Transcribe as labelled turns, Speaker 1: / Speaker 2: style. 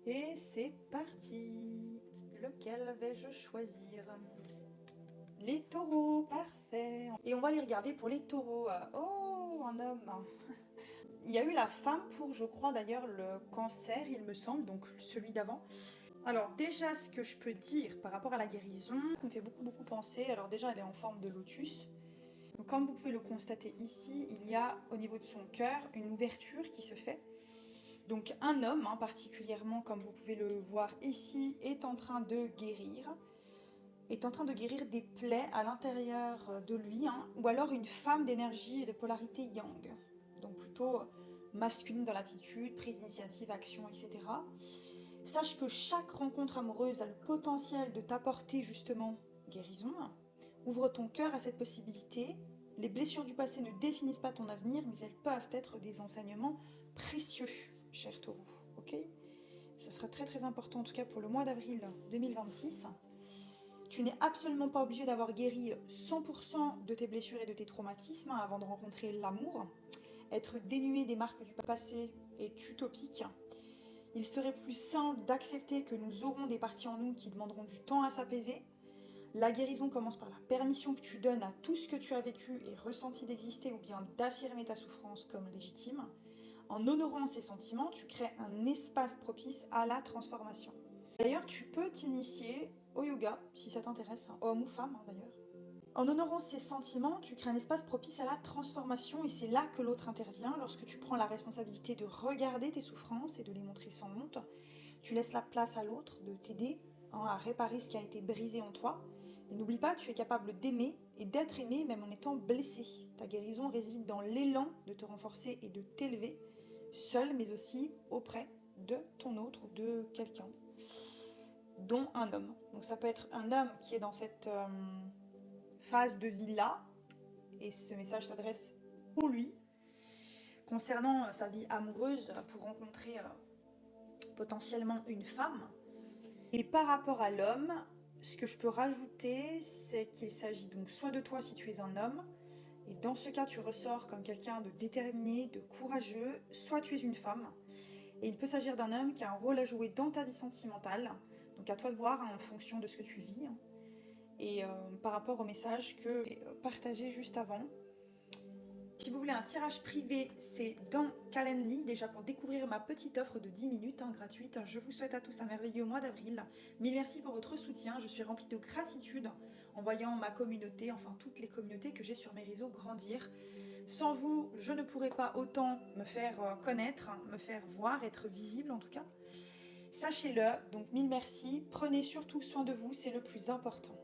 Speaker 1: Et c'est parti. Lequel vais-je choisir? Les taureaux, parfait. Et on va les regarder pour les taureaux. Oh, un homme. Il y a eu la femme pour, je crois d'ailleurs, le cancer, il me semble, donc celui d'avant. Alors déjà, ce que je peux dire par rapport à la guérison, ça me fait beaucoup penser. Alors déjà, elle est en forme de lotus. Donc, comme vous pouvez le constater ici, il y a au niveau de son cœur une ouverture qui se fait. Donc un homme, particulièrement comme vous pouvez le voir ici, est en train de guérir. Est en train de guérir des plaies à l'intérieur de lui, ou alors une femme d'énergie et de polarité yang. Donc plutôt masculine dans l'attitude, prise d'initiative, action, etc. Sache que chaque rencontre amoureuse a le potentiel de t'apporter justement guérison. Ouvre ton cœur à cette possibilité. Les blessures du passé ne définissent pas ton avenir, mais elles peuvent être des enseignements précieux, cher taureau. Ok? Ça sera très important, en tout cas pour le mois d'avril 2026. Tu n'es absolument pas obligé d'avoir guéri 100% de tes blessures et de tes traumatismes avant de rencontrer l'amour. Être dénué des marques du passé est utopique. Il serait plus simple d'accepter que nous aurons des parties en nous qui demanderont du temps à s'apaiser. La guérison commence par la permission que tu donnes à tout ce que tu as vécu et ressenti d'exister ou bien d'affirmer ta souffrance comme légitime. En honorant ces sentiments, tu crées un espace propice à la transformation. D'ailleurs, tu peux t'initier au yoga, si ça t'intéresse, homme ou femme d'ailleurs. En honorant ces sentiments, tu crées un espace propice à la transformation et c'est là que l'autre intervient lorsque tu prends la responsabilité de regarder tes souffrances et de les montrer sans honte. Tu laisses la place à l'autre de t'aider à réparer ce qui a été brisé en toi. Et n'oublie pas, tu es capable d'aimer et d'être aimé même en étant blessé. Ta guérison réside dans l'élan de te renforcer et de t'élever, seul mais aussi auprès de ton autre ou de quelqu'un, dont un homme. Donc ça peut être un homme qui est dans cette phase de vie-là, et ce message s'adresse pour lui, concernant sa vie amoureuse pour rencontrer potentiellement une femme. Et par rapport à l'homme, ce que je peux rajouter, c'est qu'il s'agit donc soit de toi si tu es un homme, et dans ce cas tu ressors comme quelqu'un de déterminé, de courageux, soit tu es une femme, et il peut s'agir d'un homme qui a un rôle à jouer dans ta vie sentimentale, donc à toi de voir en fonction de ce que tu vis, et par rapport au message que j'ai partagé juste avant. Si vous voulez un tirage privé, c'est dans Calendly, déjà pour découvrir ma petite offre de 10 minutes gratuite. Je vous souhaite à tous un merveilleux mois d'avril. Mille merci pour votre soutien, je suis remplie de gratitude en voyant ma communauté, enfin toutes les communautés que j'ai sur mes réseaux grandir. Sans vous, je ne pourrais pas autant me faire connaître, me faire voir, être visible en tout cas. Sachez-le, donc mille merci, prenez surtout soin de vous, c'est le plus important.